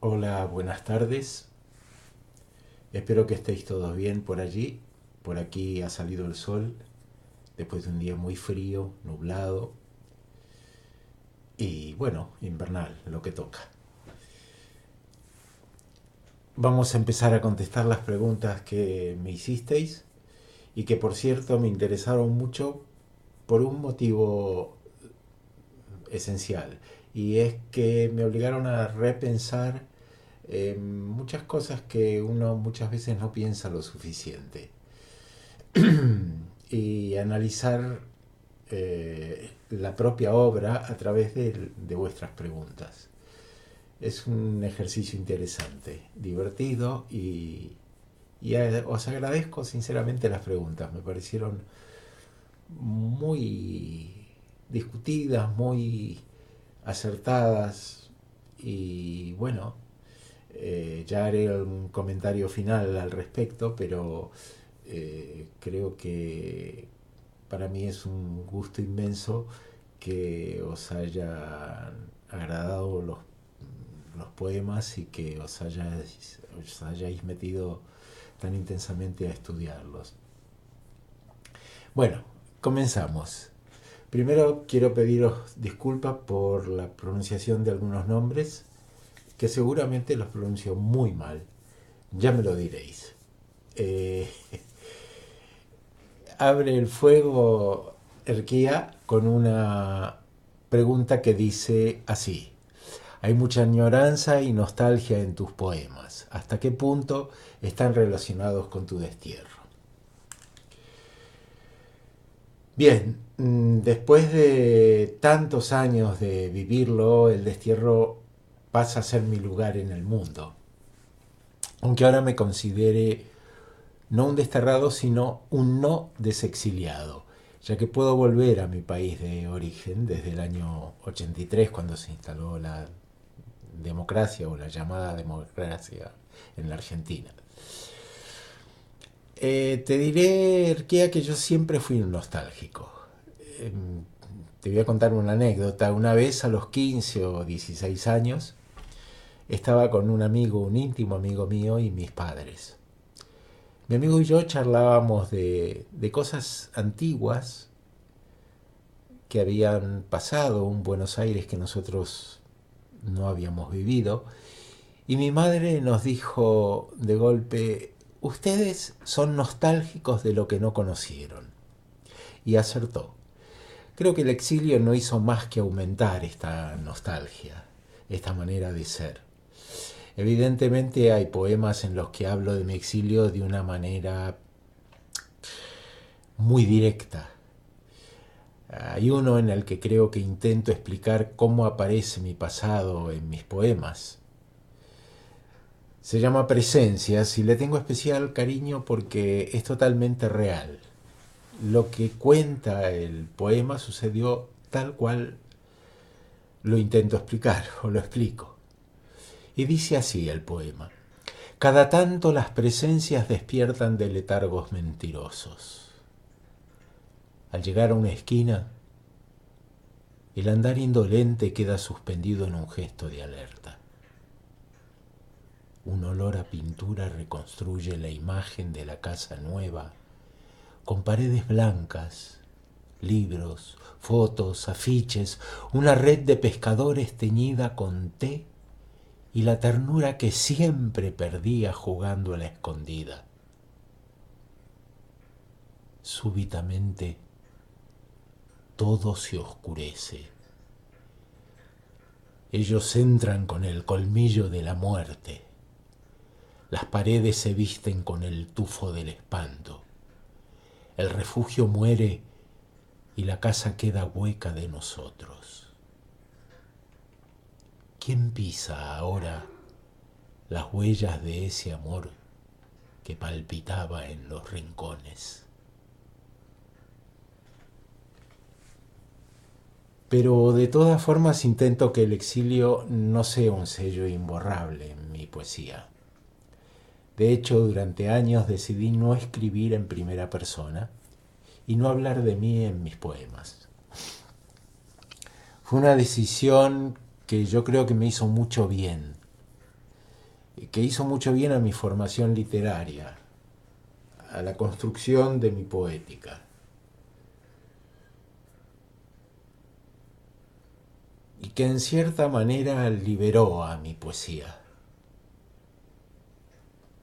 Hola, buenas tardes. Espero que estéis todos bien por allí. Por aquí ha salido el sol después de un día muy frío, nublado y bueno, invernal, lo que toca. Vamos a empezar a contestar las preguntas que me hicisteis y que por cierto me interesaron mucho por un motivo esencial, y es que me obligaron a repensar muchas cosas que uno muchas veces no piensa lo suficiente y analizar la propia obra a través de vuestras preguntas. Es un ejercicio interesante, divertido os agradezco sinceramente las preguntas. Me parecieron muy discutidas, muy acertadas y bueno, ya haré un comentario final al respecto, pero creo que para mí es un gusto inmenso que os hayan agradado los poemas y que os hayáis metido tan intensamente a estudiarlos. Bueno, comenzamos. Primero quiero pediros disculpas por la pronunciación de algunos nombres, que seguramente los pronuncio muy mal. Ya me lo diréis. Eh, Abre el fuego Erquía con una pregunta que dice así. Hay mucha añoranza y nostalgia en tus poemas. ¿Hasta qué punto están relacionados con tu destierro? Bien, después de tantos años de vivirlo, el destierro pasa a ser mi lugar en el mundo. Aunque ahora me considere no un desterrado, sino un no desexiliado, ya que puedo volver a mi país de origen desde el año 83, cuando se instaló la democracia o la llamada democracia en la Argentina. Te diré, Erquea, que yo siempre fui un nostálgico. Eh, Te voy a contar una anécdota. Una vez a los 15 o 16 años estaba con un amigo, un íntimo amigo mío y mis padres. Mi amigo y yo charlábamos de cosas antiguas que habían pasado, un Buenos Aires que nosotros no habíamos vivido, y mi madre nos dijo de golpe: ustedes son nostálgicos de lo que no conocieron. Y acertó. Creo que el exilio no hizo más que aumentar esta nostalgia, esta manera de ser. Evidentemente hay poemas en los que hablo de mi exilio de una manera muy directa. Hay uno en el que creo que intento explicar cómo aparece mi pasado en mis poemas. Se llama Presencias y le tengo especial cariño porque es totalmente real. Lo que cuenta el poema sucedió tal cual lo intento explicar o lo explico. Y dice así el poema. Cada tanto las presencias despiertan de letargos mentirosos. Al llegar a una esquina, el andar indolente queda suspendido en un gesto de alerta. Un olor a pintura reconstruye la imagen de la casa nueva, con paredes blancas, libros, fotos, afiches, una red de pescadores teñida con té y la ternura que siempre perdía jugando a la escondida. Súbitamente todo se oscurece. Ellos entran con el colmillo de la muerte. Las paredes se visten con el tufo del espanto. El refugio muere y la casa queda hueca de nosotros. ¿Quién pisa ahora las huellas de ese amor que palpitaba en los rincones? Pero de todas formas intento que el exilio no sea un sello imborrable en mi poesía. De hecho, durante años decidí no escribir en primera persona y no hablar de mí en mis poemas. Fue una decisión que yo creo que me hizo mucho bien. que hizo mucho bien a mi formación literaria, a la construcción de mi poética. Y que en cierta manera liberó a mi poesía.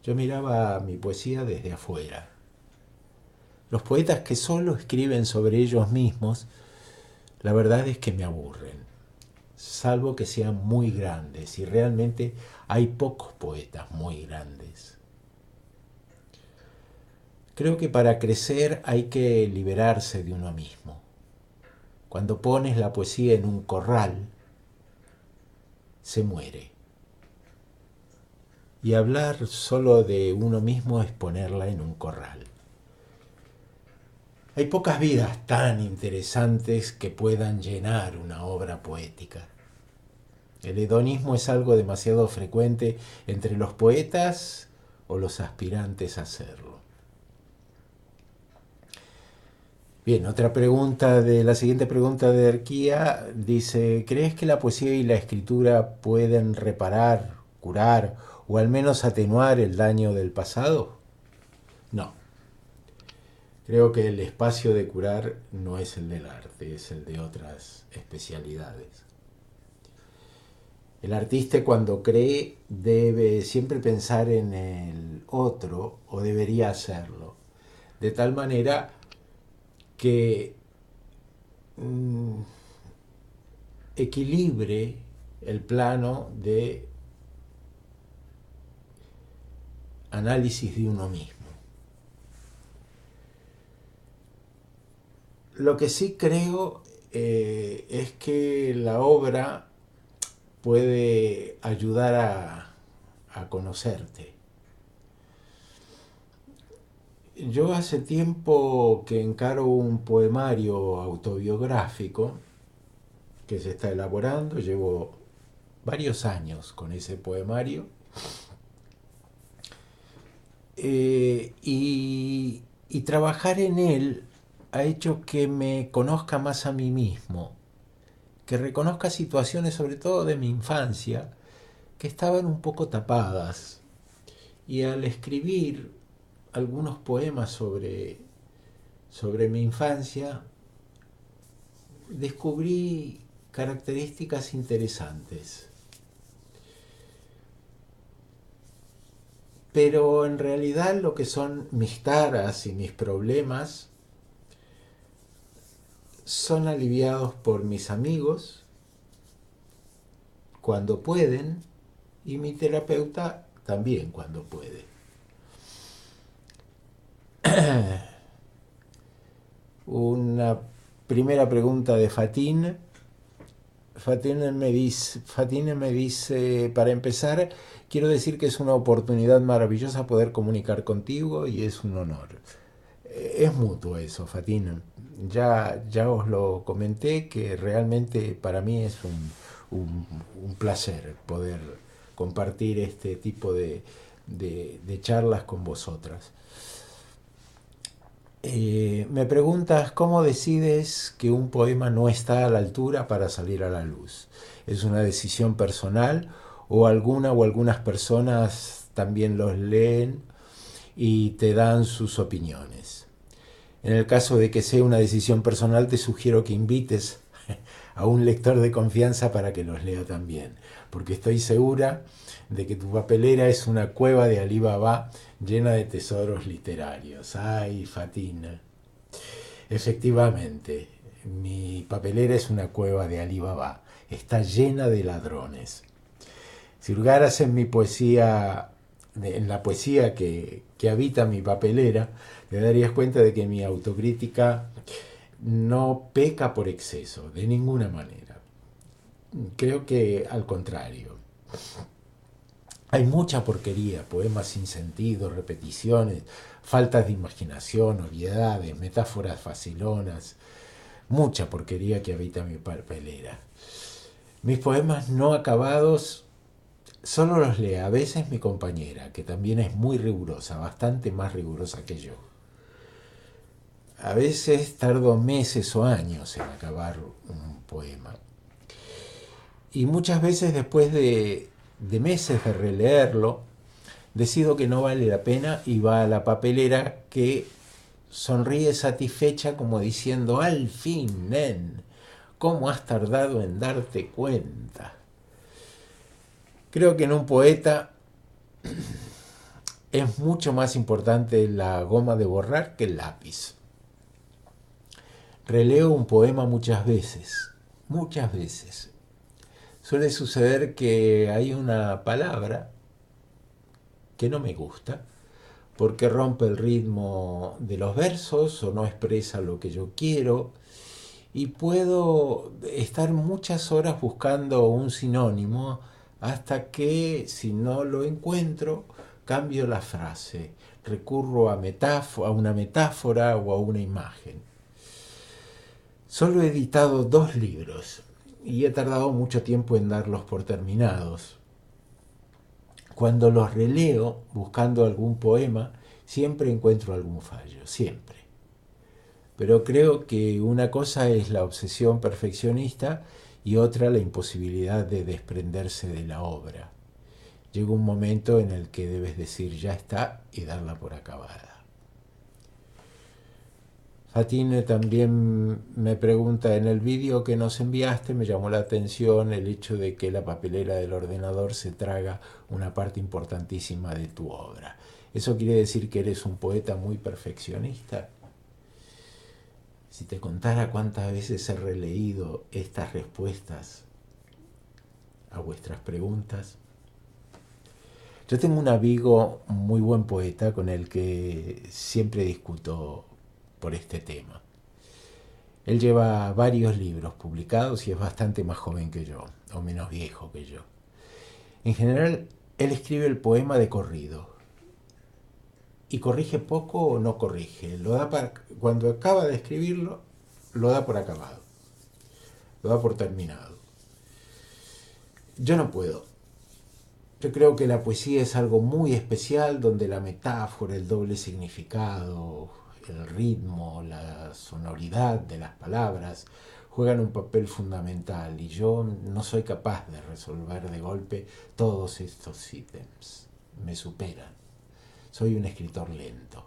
Yo miraba mi poesía desde afuera. Los poetas que solo escriben sobre ellos mismos, la verdad es que me aburren, salvo que sean muy grandes, y realmente hay pocos poetas muy grandes. Creo que para crecer hay que liberarse de uno mismo. Cuando pones la poesía en un corral, se muere. Y hablar solo de uno mismo es ponerla en un corral. Hay pocas vidas tan interesantes que puedan llenar una obra poética. El hedonismo es algo demasiado frecuente entre los poetas o los aspirantes a serlo. Bien, otra pregunta la siguiente pregunta de Erquía dice: ¿crees que la poesía y la escritura pueden reparar, curar o al menos atenuar el daño del pasado? No. Creo que el espacio de curar no es el del arte, es el de otras especialidades. El artista, cuando cree, debe siempre pensar en el otro, o debería hacerlo, de tal manera que equilibre el plano de análisis de uno mismo. Lo que sí creo es que la obra puede ayudar a conocerte. Yo hace tiempo que encaro un poemario autobiográfico que se está elaborando, llevo varios años con ese poemario, y trabajar en él ha hecho que me conozca más a mí mismo, que reconozca situaciones, sobre todo de mi infancia, que estaban un poco tapadas. Y al escribir algunos poemas sobre mi infancia, descubrí características interesantes. Pero en realidad lo que son mis taras y mis problemas son aliviados por mis amigos cuando pueden, y mi terapeuta también cuando puede. Una primera pregunta de Fatin. Fatin me dice, para empezar, quiero decir que es una oportunidad maravillosa poder comunicar contigo y es un honor. Es mutuo eso, Fatin. Ya os lo comenté, que realmente para mí es un placer poder compartir este tipo de charlas con vosotras. Me preguntas cómo decides que un poema no está a la altura para salir a la luz. ¿Es una decisión personal o algunas personas también los leen y te dan sus opiniones? En el caso de que sea una decisión personal, te sugiero que invites a un lector de confianza para que los lea también, porque estoy segura de que tu papelera es una cueva de Alí Baba llena de tesoros literarios. ¡Ay, Fatina! Efectivamente, mi papelera es una cueva de Alí Baba. Está llena de ladrones. Si hurgaras en mi poesía, en la poesía que habita mi papelera, te darías cuenta de que mi autocrítica no peca por exceso, de ninguna manera. Creo que al contrario. Hay mucha porquería, poemas sin sentido, repeticiones, faltas de imaginación, obviedades, metáforas facilonas, mucha porquería que habita mi papelera. Mis poemas no acabados solo los lee a veces mi compañera, que también es muy rigurosa, bastante más rigurosa que yo. A veces tardo meses o años en acabar un poema. Y muchas veces después de de meses de releerlo, decido que no vale la pena y va a la papelera, que sonríe satisfecha como diciendo: al fin, nen, ¿cómo has tardado en darte cuenta? Creo que en un poeta es mucho más importante la goma de borrar que el lápiz. Releo un poema muchas veces, muchas veces. Suele suceder que hay una palabra que no me gusta porque rompe el ritmo de los versos o no expresa lo que yo quiero, y puedo estar muchas horas buscando un sinónimo hasta que, si no lo encuentro, cambio la frase, recurro a una metáfora o a una imagen. Solo he editado 2 libros y he tardado mucho tiempo en darlos por terminados. Cuando los releo buscando algún poema, siempre encuentro algún fallo, siempre. Pero creo que una cosa es la obsesión perfeccionista y otra la imposibilidad de desprenderse de la obra. Llega un momento en el que debes decir ya está y darla por acabada. Fatine también me pregunta: en el vídeo que nos enviaste me llamó la atención el hecho de que la papelera del ordenador se traga una parte importantísima de tu obra. ¿Eso quiere decir que eres un poeta muy perfeccionista? Si te contara cuántas veces he releído estas respuestas a vuestras preguntas. Yo tengo un amigo muy buen poeta con el que siempre discuto por este tema. Él lleva varios libros publicados y es bastante más joven que yo, o menos viejo que yo. En general, él escribe el poema de corrido. Y corrige poco o no corrige. Cuando acaba de escribirlo, lo da por acabado. Lo da por terminado. Yo no puedo. Yo creo que la poesía es algo muy especial, donde la metáfora, el doble significado, el ritmo, la sonoridad de las palabras juegan un papel fundamental, y yo no soy capaz de resolver de golpe todos estos ítems. Me superan. Soy un escritor lento.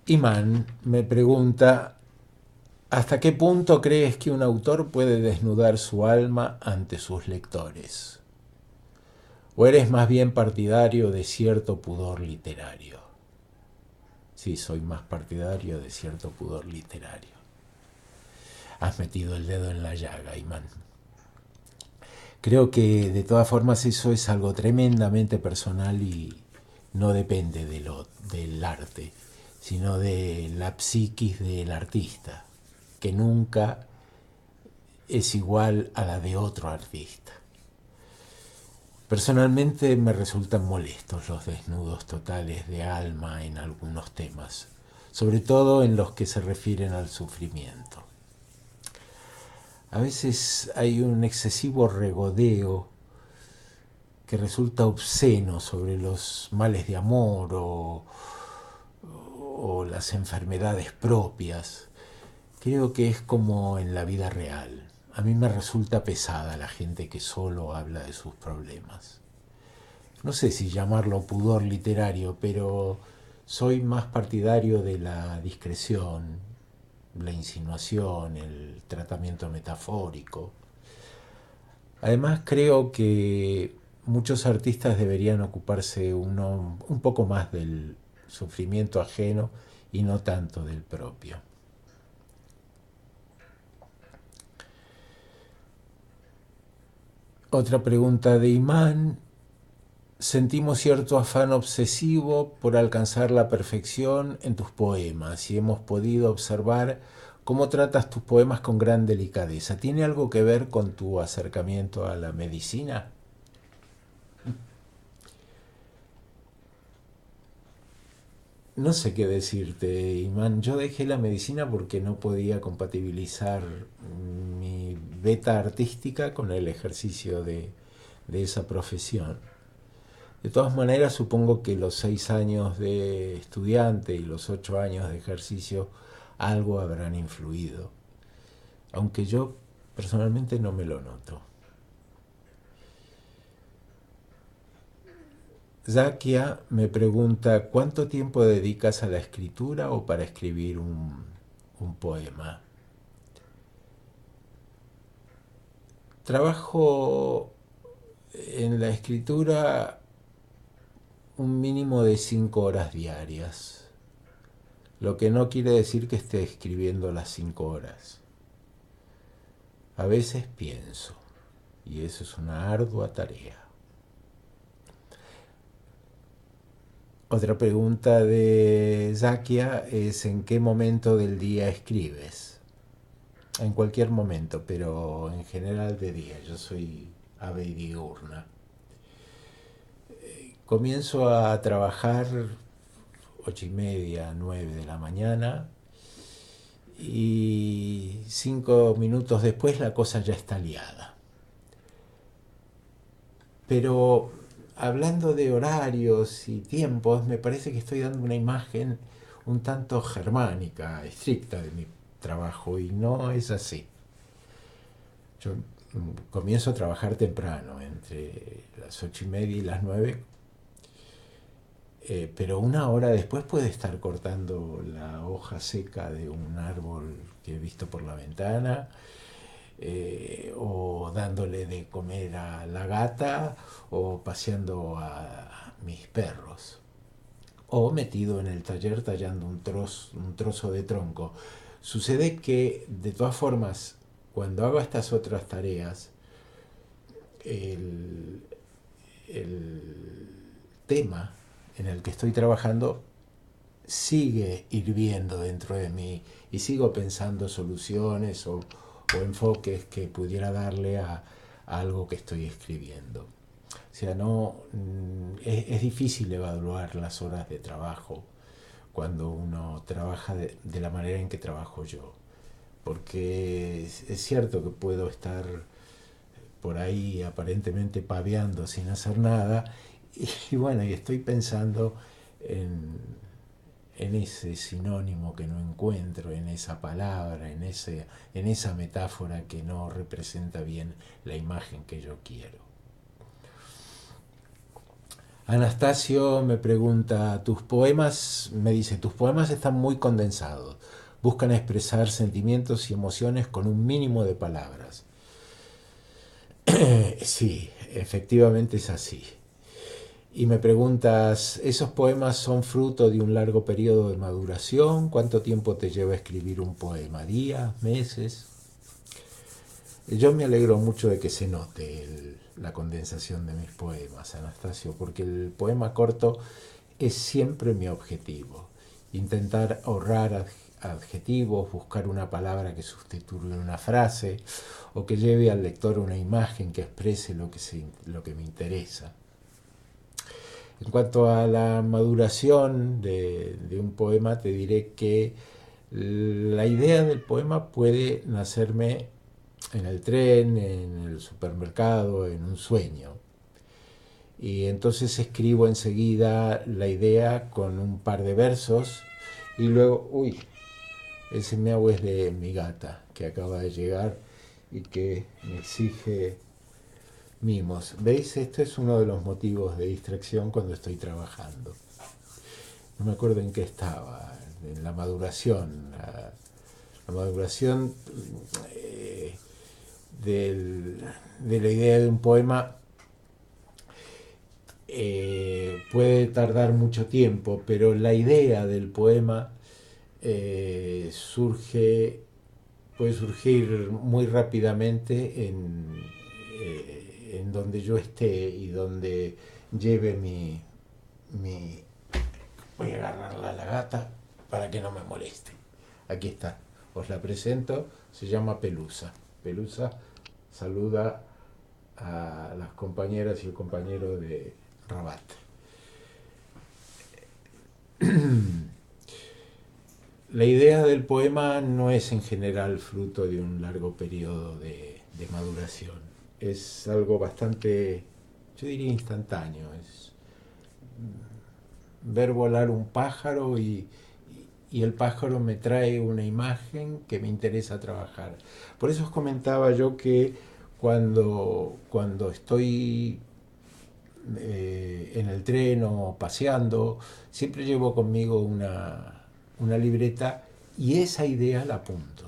Imán me pregunta: ¿hasta qué punto crees que un autor puede desnudar su alma ante sus lectores? ¿O eres más bien partidario de cierto pudor literario? Sí, soy más partidario de cierto pudor literario. Has metido el dedo en la llaga, Imán. Creo que de todas formas eso es algo tremendamente personal y no depende del arte, sino de la psiquis del artista, que nunca es igual a la de otro artista. Personalmente me resultan molestos los desnudos totales de alma en algunos temas, sobre todo en los que se refieren al sufrimiento. A veces hay un excesivo regodeo que resulta obsceno sobre los males de amor o las enfermedades propias. Creo que es como en la vida real. A mí me resulta pesada la gente que solo habla de sus problemas. No sé si llamarlo pudor literario, pero soy más partidario de la discreción, la insinuación, el tratamiento metafórico. Además, creo que muchos artistas deberían ocuparse un poco más del sufrimiento ajeno y no tanto del propio. Otra pregunta de Imán: sentimos cierto afán obsesivo por alcanzar la perfección en tus poemas y hemos podido observar cómo tratas tus poemas con gran delicadeza. ¿Tiene algo que ver con tu acercamiento a la medicina? No sé qué decirte, Imán. Yo dejé la medicina porque no podía compatibilizar mi beta artística con el ejercicio de esa profesión. De todas maneras, supongo que los 6 años de estudiante y los 8 años de ejercicio algo habrán influido, aunque yo personalmente no me lo noto. Zakia me pregunta, ¿cuánto tiempo dedicas a la escritura o para escribir un poema? Trabajo en la escritura un mínimo de 5 horas diarias, lo que no quiere decir que esté escribiendo las 5 horas. A veces pienso, y eso es una ardua tarea. Otra pregunta de Zakia es ¿en qué momento del día escribes? En cualquier momento, pero en general de día. Yo soy ave diurna. Comienzo a trabajar 8:30, 9 de la mañana y 5 minutos después la cosa ya está liada. Pero hablando de horarios y tiempos, me parece que estoy dando una imagen un tanto germánica, estricta de mi trabajo, y no es así. Yo comienzo a trabajar temprano, entre las 8:30 y las 9, pero una hora después puede estar cortando la hoja seca de un árbol que he visto por la ventana, o dándole de comer a la gata, o paseando a mis perros, o metido en el taller tallando un trozo de tronco. Sucede que, de todas formas, cuando hago estas otras tareas, el, el tema en el que estoy trabajando sigue hirviendo dentro de mí y sigo pensando soluciones o enfoques que pudiera darle a algo que estoy escribiendo. O sea, no, es difícil evaluar las horas de trabajo cuando uno trabaja de la manera en que trabajo yo. Porque es cierto que puedo estar por ahí aparentemente paveando sin hacer nada y bueno, y estoy pensando en ese sinónimo que no encuentro, en esa palabra, en esa metáfora que no representa bien la imagen que yo quiero. Anastasio me pregunta, me dice, tus poemas están muy condensados, buscan expresar sentimientos y emociones con un mínimo de palabras. Sí, efectivamente es así. Y me preguntas, ¿esos poemas son fruto de un largo periodo de maduración? ¿Cuánto tiempo te lleva escribir un poema? ¿Días? ¿Meses? Yo me alegro mucho de que se note la condensación de mis poemas, Anastasio, porque el poema corto es siempre mi objetivo. Intentar ahorrar adjetivos, buscar una palabra que sustituya una frase o que lleve al lector una imagen que exprese lo que me interesa. En cuanto a la maduración de un poema, te diré que la idea del poema puede nacerme en el tren, en el supermercado, en un sueño. Y entonces escribo enseguida la idea con un par de versos y luego, uy, ese miau es de mi gata que acaba de llegar y que me exige mimos. ¿Veis? Esto es uno de los motivos de distracción cuando estoy trabajando. No me acuerdo en qué estaba, en la maduración. La maduración de la idea de un poema puede tardar mucho tiempo, pero la idea del poema puede surgir muy rápidamente en donde yo esté y donde lleve mi... Voy a agarrarla a la gata para que no me moleste. Aquí está, os la presento, se llama Pelusa. Pelusa saluda a las compañeras y el compañero de Rabat. La idea del poema no es en general fruto de un largo periodo de maduración. Es algo bastante, yo diría, instantáneo. Es ver volar un pájaro y el pájaro me trae una imagen que me interesa trabajar. Por eso os comentaba yo que cuando estoy en el tren o paseando, siempre llevo conmigo una libreta y esa idea la apunto.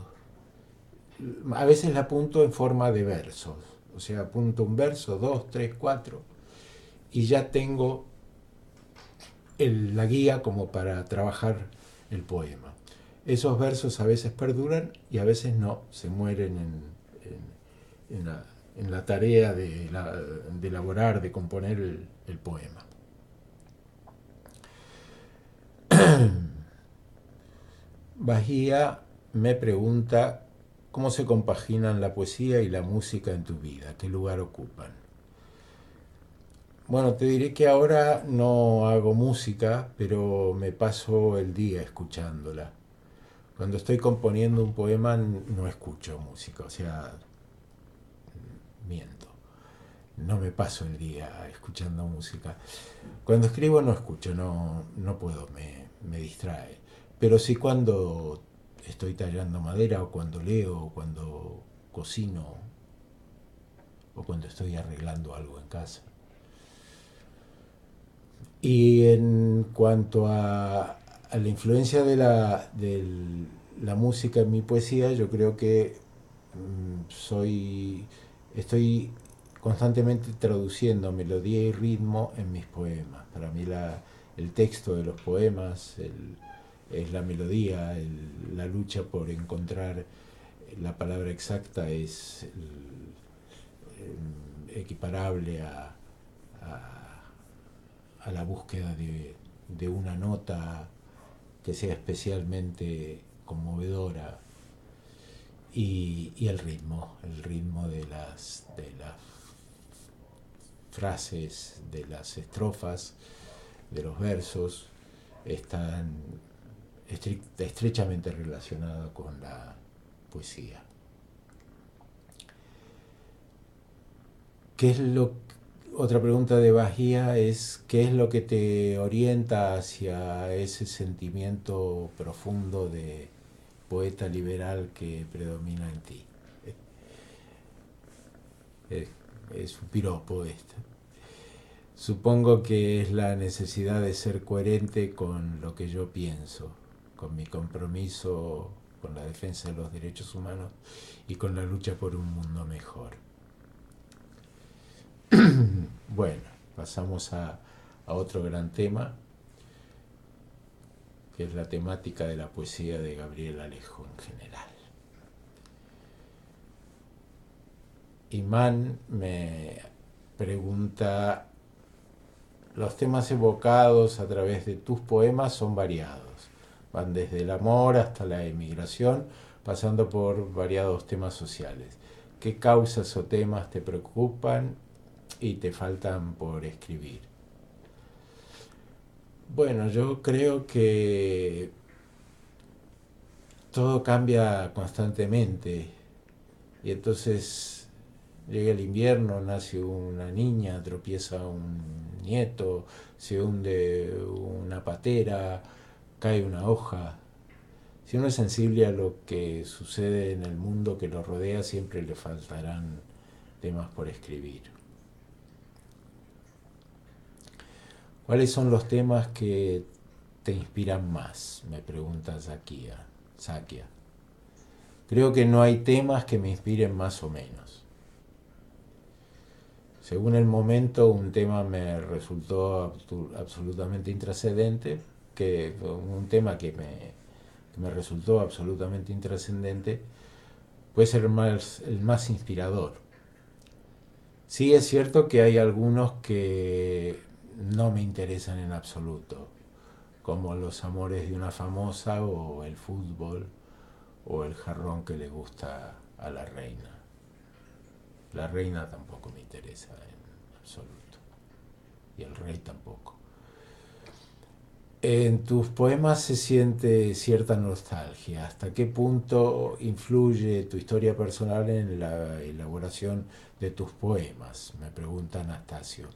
A veces la apunto en forma de versos, o sea, apunto un verso, dos, tres, cuatro, y ya tengo la guía como para trabajar el poema. Esos versos a veces perduran y a veces no, se mueren en la tarea de elaborar, de componer el poema. Bahía me pregunta cómo se compaginan la poesía y la música en tu vida, qué lugar ocupan. Bueno, te diré que ahora no hago música, pero me paso el día escuchándola. Cuando estoy componiendo un poema no escucho música, o sea, miento. No me paso el día escuchando música. Cuando escribo no escucho, no puedo, me distrae. Pero sí cuando estoy tallando madera, o cuando leo, o cuando cocino, o cuando estoy arreglando algo en casa. Y en cuanto a la influencia de la música en mi poesía, yo creo que estoy constantemente traduciendo melodía y ritmo en mis poemas. Para mí el texto de los poemas es la melodía, la lucha por encontrar la palabra exacta es equiparable a la búsqueda de una nota que sea especialmente conmovedora y el ritmo de las frases, de las estrofas, de los versos, están estrechamente relacionados con la poesía. ¿Qué es otra pregunta de Bahía es qué es lo que te orienta hacia ese sentimiento profundo de poeta liberal que predomina en ti? Es, es un piropo esto. Supongo que es la necesidad de ser coherente con lo que yo pienso, con mi compromiso con la defensa de los derechos humanos y con la lucha por un mundo mejor. Bueno, pasamos a otro gran tema, que es la temática de la poesía de Gabriel Alejo en general. Imán me pregunta, los temas evocados a través de tus poemas son variados, van desde el amor hasta la emigración, pasando por variados temas sociales. ¿Qué causas o temas te preocupan y te faltan por escribir? Bueno, yo creo que todo cambia constantemente y entonces llega el invierno, nace una niña, tropieza un nieto, se hunde una patera, cae una hoja. Si uno es sensible a lo que sucede en el mundo que lo rodea, siempre le faltarán temas por escribir. ¿Cuáles son los temas que te inspiran más? Me pregunta Sakia. Creo que no hay temas que me inspiren más o menos. Según el momento, un tema me resultó absolutamente intrascendente, un tema que me resultó absolutamente intrascendente puede ser el más inspirador. Sí es cierto que hay algunos que no me interesan en absoluto, como los amores de una famosa o el fútbol o el jarrón que le gusta a la reina. La reina tampoco me interesa en absoluto y el rey tampoco. En tus poemas se siente cierta nostalgia. ¿Hasta qué punto influye tu historia personal en la elaboración de tus poemas? Me pregunta Anastasio.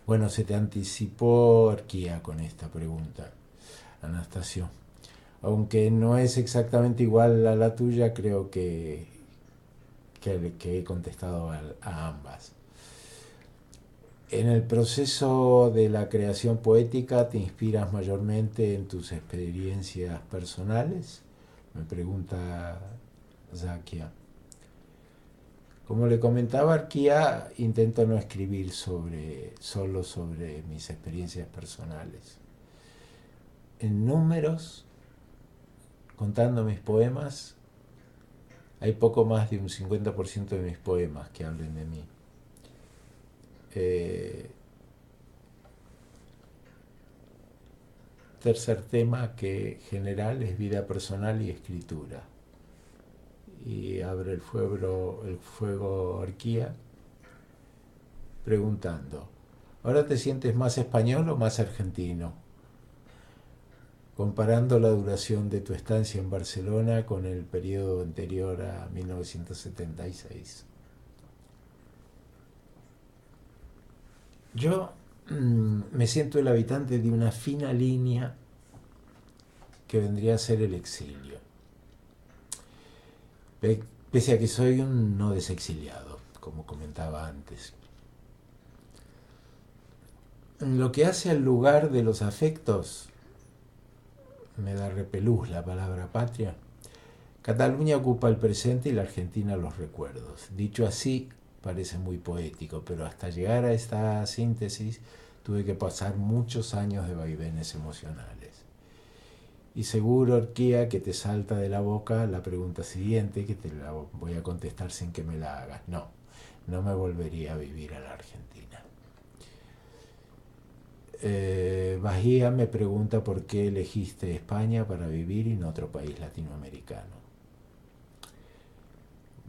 Bueno, se te anticipó Arquía con esta pregunta, Anastasio. Aunque no es exactamente igual a la tuya, creo que he contestado a ambas. En el proceso de la creación poética, ¿te inspiras mayormente en tus experiencias personales? Me pregunta Zakia. Como le comentaba Arquía, intento no escribir solo sobre mis experiencias personales. En números, contando mis poemas, hay poco más de un 50% de mis poemas que hablen de mí. Tercer tema que general es vida personal y escritura. Y abre el fuego Arquía preguntando, ¿ahora te sientes más español o más argentino? Comparando la duración de tu estancia en Barcelona con el periodo anterior a 1976. Yo me siento el habitante de una fina línea que vendría a ser el exilio. Pese a que soy un no desexiliado, como comentaba antes. En lo que hace al lugar de los afectos, me da repelús la palabra patria, Cataluña ocupa el presente y la Argentina los recuerdos. Dicho así, parece muy poético, pero hasta llegar a esta síntesis tuve que pasar muchos años de vaivenes emocionales. Y seguro, Arquía, que te salta de la boca la pregunta siguiente, que te la voy a contestar sin que me la hagas. No, no me volvería a vivir a la Argentina. Bahía me pregunta por qué elegiste España para vivir y no otro país latinoamericano.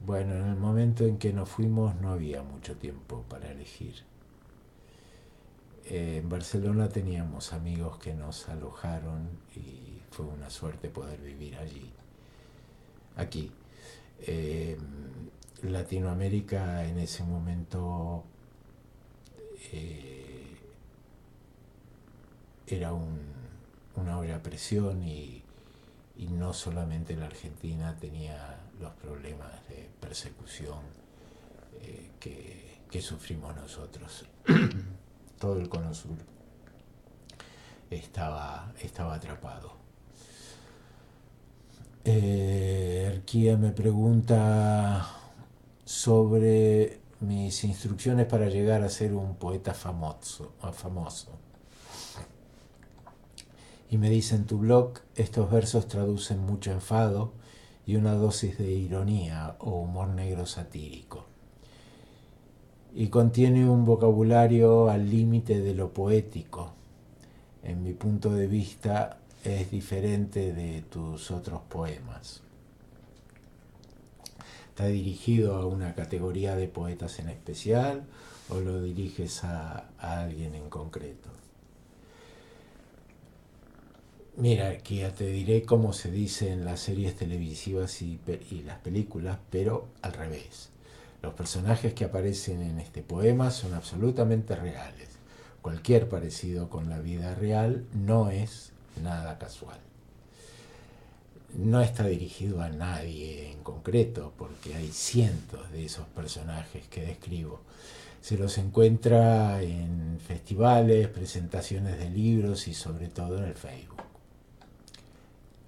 Bueno, en el momento en que nos fuimos no había mucho tiempo para elegir. En Barcelona teníamos amigos que nos alojaron y fue una suerte poder vivir allí. Aquí. Latinoamérica en ese momento era una olla a presión y no solamente la Argentina tenía los problemas de persecución que sufrimos nosotros. Todo el cono sur estaba atrapado. Arquía me pregunta sobre mis instrucciones para llegar a ser un poeta famoso. Y me dice en tu blog, estos versos traducen mucho enfado y una dosis de ironía o humor negro satírico. Y contiene un vocabulario al límite de lo poético. En mi punto de vista es diferente de tus otros poemas. ¿Está dirigido a una categoría de poetas en especial o lo diriges a alguien en concreto? Mira, aquí ya te diré cómo se dice en las series televisivas y las películas, pero al revés. Los personajes que aparecen en este poema son absolutamente reales. Cualquier parecido con la vida real no es nada casual. No está dirigido a nadie en concreto, porque hay cientos de esos personajes que describo. Se los encuentra en festivales, presentaciones de libros y sobre todo en el Facebook,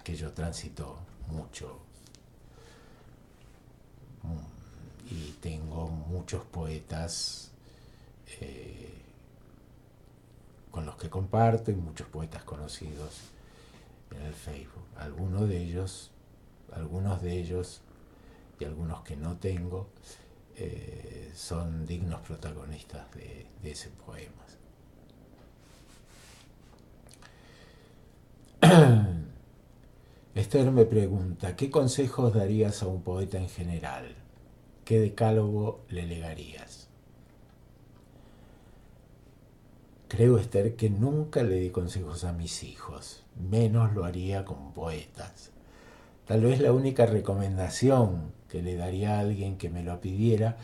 que yo transito mucho. Y tengo muchos poetas con los que comparto y muchos poetas conocidos en el Facebook. Algunos de ellos y algunos que no tengo son dignos protagonistas de ese poema. Esther me pregunta, ¿qué consejos darías a un poeta en general? ¿Qué decálogo le legarías? Creo, Esther, que nunca le di consejos a mis hijos, menos lo haría con poetas. Tal vez la única recomendación que le daría a alguien que me lo pidiera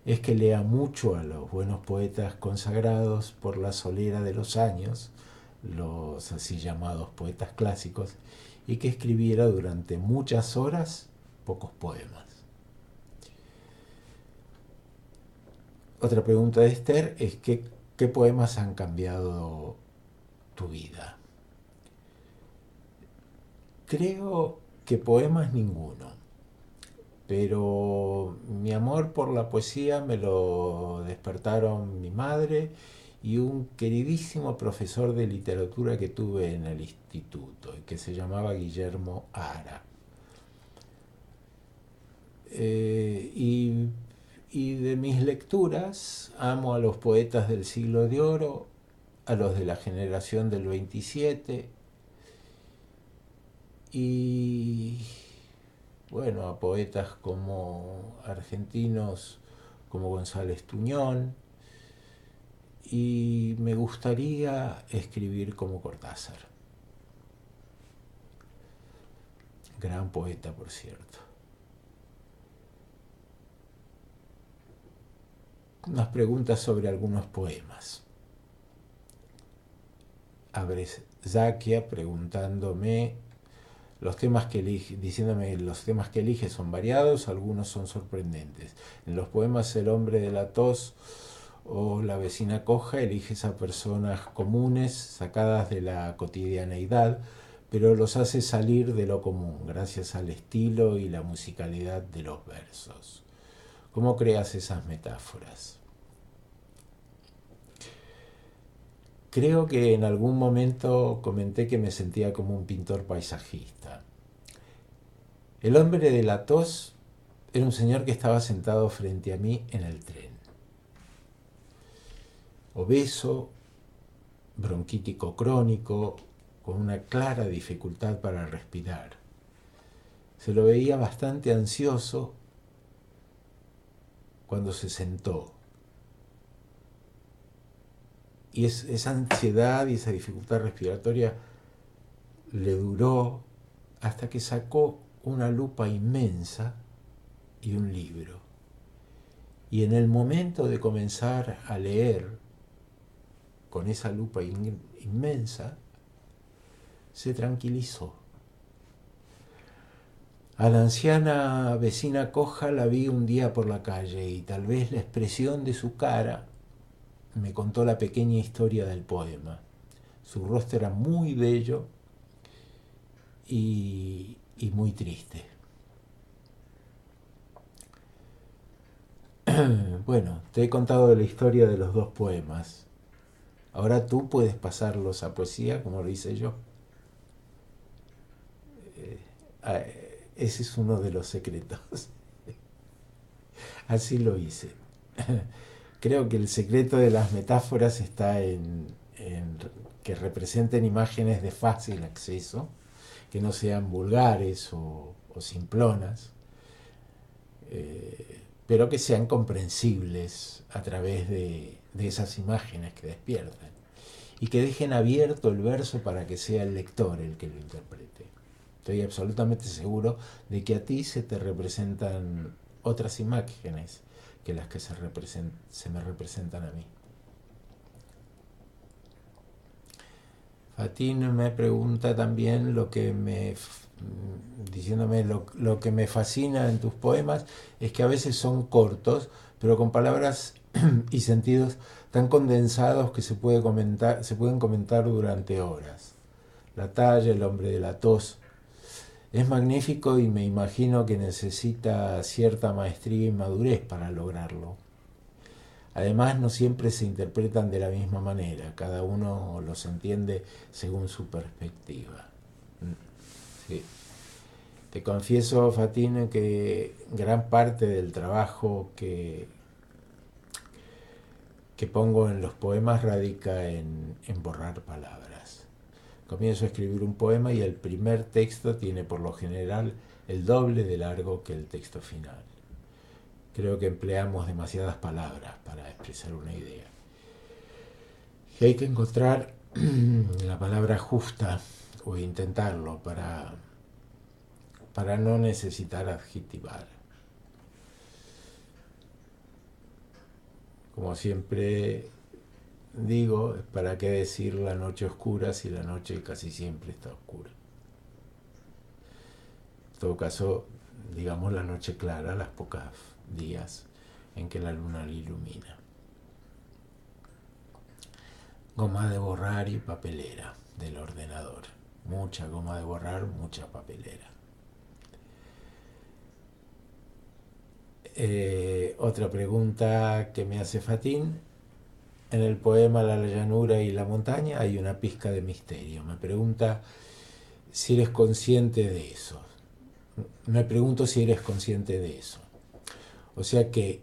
es que lea mucho a los buenos poetas consagrados por la solera de los años, los así llamados poetas clásicos, y que escribiera durante muchas horas pocos poemas. Otra pregunta de Esther es ¿Qué poemas han cambiado tu vida? Creo que poemas ninguno, pero mi amor por la poesía me lo despertaron mi madre y un queridísimo profesor de literatura que tuve en el instituto, que se llamaba Guillermo Ara. Eh, y, y de mis lecturas amo a los poetas del siglo de oro, a los de la generación del 27 y bueno, a poetas como argentinos como González Tuñón, y me gustaría escribir como Cortázar, gran poeta por cierto. Unas preguntas sobre algunos poemas. Abrezakia preguntándome los temas que elige, diciéndome que los temas que elige son variados, algunos son sorprendentes. En los poemas El hombre de la tos o La vecina coja eliges a personas comunes sacadas de la cotidianeidad, pero los hace salir de lo común gracias al estilo y la musicalidad de los versos. ¿Cómo creas esas metáforas? Creo que en algún momento comenté que me sentía como un pintor paisajista. El hombre de la tos era un señor que estaba sentado frente a mí en el tren. Obeso, bronquítico crónico, con una clara dificultad para respirar. Se lo veía bastante ansioso cuando se sentó. Y esa ansiedad y esa dificultad respiratoria le duró hasta que sacó una lupa inmensa y un libro. Y en el momento de comenzar a leer con esa lupa inmensa, se tranquilizó. A la anciana vecina coja la vi un día por la calle y tal vez la expresión de su cara me contó la pequeña historia del poema. Su rostro era muy bello y muy triste. Bueno, te he contado la historia de los dos poemas. Ahora tú puedes pasarlos a poesía, como lo hice yo. Ese es uno de los secretos. Así lo hice. Creo que el secreto de las metáforas está en que representen imágenes de fácil acceso, que no sean vulgares o simplonas, pero que sean comprensibles a través de esas imágenes que despiertan y que dejen abierto el verso para que sea el lector el que lo interprete. Estoy absolutamente seguro de que a ti se te representan otras imágenes que las que se me representan a mí. Fatin me pregunta también diciéndome lo que me fascina en tus poemas es que a veces son cortos, pero con palabras y sentidos tan condensados que se pueden comentar durante horas. La talla, el hombre de la tos, es magnífico y me imagino que necesita cierta maestría y madurez para lograrlo. Además, no siempre se interpretan de la misma manera, cada uno los entiende según su perspectiva. Sí. Te confieso, Fatin, que gran parte del trabajo que pongo en los poemas radica en borrar palabras. Comienzo a escribir un poema y el primer texto tiene por lo general el doble de largo que el texto final. Creo que empleamos demasiadas palabras para expresar una idea. Y hay que encontrar la palabra justa o intentarlo para no necesitar adjetivar. Como siempre digo, ¿para qué decir la noche oscura si la noche casi siempre está oscura? En todo caso, digamos la noche clara, las pocas días en que la luna la ilumina. goma de borrar y papelera del ordenador. Mucha goma de borrar, mucha papelera. Otra pregunta que me hace Fatín. En el poema La llanura y la montaña hay una pizca de misterio. Me pregunta si eres consciente de eso. Me pregunto si eres consciente de eso. O sea que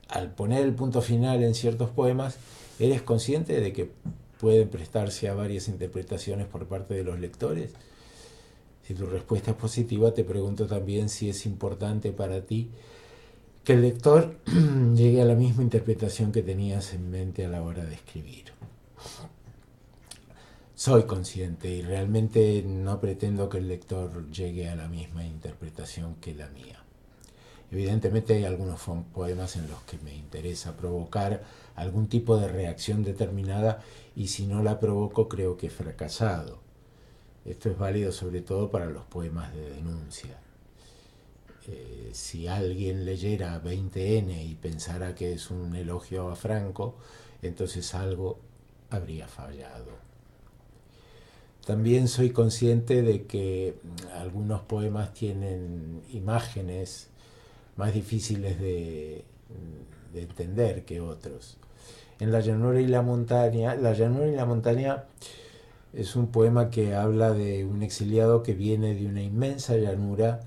al poner el punto final en ciertos poemas, ¿eres consciente de que pueden prestarse a varias interpretaciones por parte de los lectores? Si tu respuesta es positiva, te pregunto también si es importante para ti que el lector llegue a la misma interpretación que tenías en mente a la hora de escribir. Soy consciente y realmente no pretendo que el lector llegue a la misma interpretación que la mía. Evidentemente hay algunos poemas en los que me interesa provocar algún tipo de reacción determinada y si no la provoco creo que he fracasado. Esto es válido sobre todo para los poemas de denuncia. Si alguien leyera 20N y pensara que es un elogio a Franco, entonces algo habría fallado. También soy consciente de que algunos poemas tienen imágenes más difíciles de entender que otros. En La llanura y la montaña es un poema que habla de un exiliado que viene de una inmensa llanura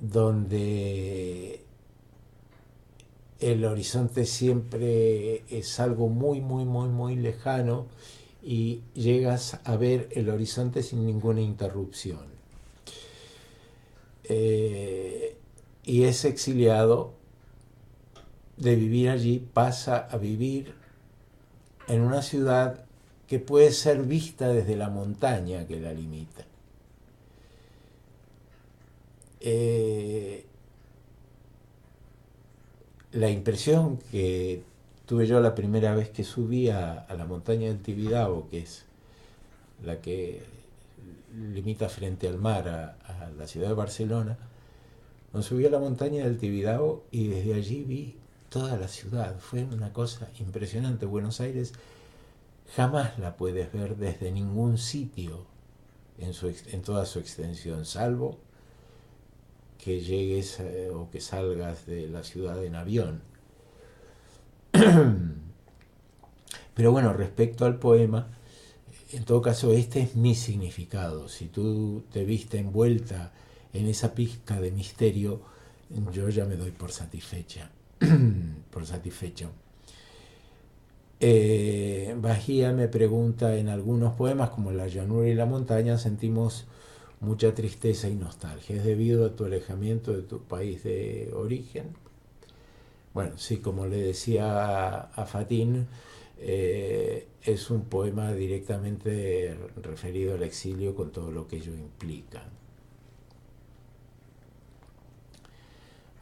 donde el horizonte siempre es algo muy, muy, muy, muy lejano y llegas a ver el horizonte sin ninguna interrupción. Y ese exiliado de vivir allí pasa a vivir en una ciudad que puede ser vista desde la montaña que la limita. La impresión que tuve yo la primera vez que subí a la montaña del Tibidabo, que es la que limita frente al mar a la ciudad de Barcelona, nos subí a la montaña del Tibidabo y desde allí vi toda la ciudad. Fue una cosa impresionante. Buenos Aires jamás la puedes ver desde ningún sitio en toda su extensión, salvo que llegues o que salgas de la ciudad en avión. Pero bueno, respecto al poema, en todo caso este es mi significado. Si tú te viste envuelta en esa pizca de misterio, yo ya me doy por satisfecha. por satisfecho. Bahía me pregunta, en algunos poemas como La llanura y la montaña sentimos mucha tristeza y nostalgia. ¿Es debido a tu alejamiento de tu país de origen? Bueno, sí, como le decía a Fatín, es un poema directamente referido al exilio con todo lo que ello implica.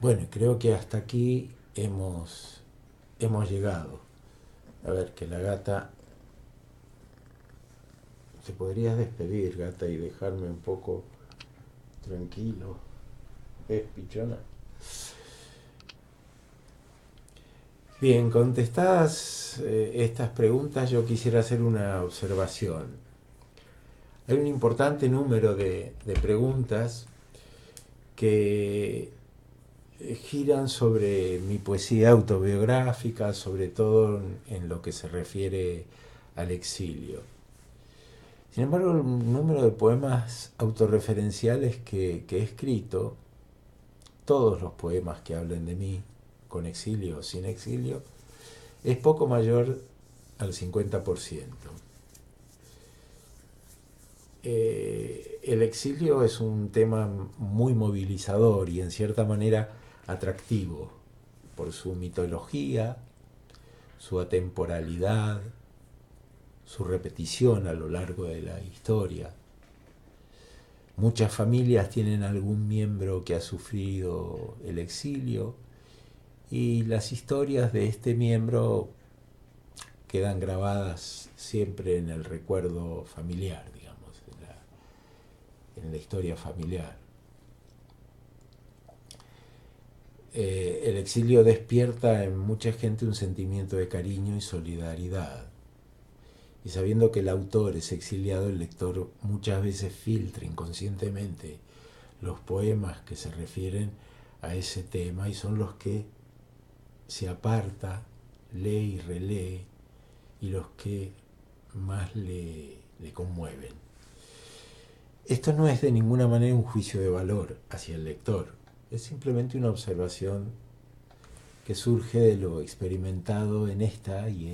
Bueno, creo que hasta aquí hemos llegado. A ver, que la gata... ¿Te podrías despedir, gata, y dejarme un poco tranquilo? ¿Es pichona? Bien, contestadas estas preguntas, yo quisiera hacer una observación. Hay un importante número de preguntas que giran sobre mi poesía autobiográfica, sobre todo en lo que se refiere al exilio. Sin embargo, el número de poemas autorreferenciales que he escrito, todos los poemas que hablen de mí, con exilio o sin exilio, es poco mayor al 50%. El exilio es un tema muy movilizador y en cierta manera atractivo por su mitología, su atemporalidad, su repetición a lo largo de la historia. Muchas familias tienen algún miembro que ha sufrido el exilio y las historias de este miembro quedan grabadas siempre en el recuerdo familiar, digamos, en la historia familiar. El exilio despierta en mucha gente un sentimiento de cariño y solidaridad. y sabiendo que el autor es exiliado, el lector muchas veces filtra inconscientemente los poemas que se refieren a ese tema y son los que se aparta, lee y relee y los que más le conmueven. Esto no es de ninguna manera un juicio de valor hacia el lector, es simplemente una observación que surge de lo experimentado en esta y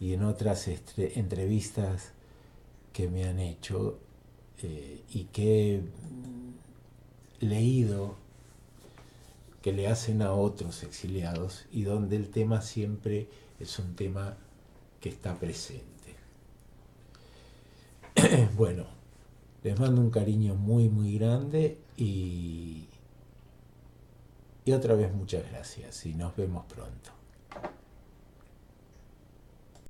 en otras entrevistas que me han hecho y que he leído que le hacen a otros exiliados y donde el tema siempre es un tema que está presente. Bueno, les mando un cariño muy muy grande y otra vez muchas gracias y nos vemos pronto.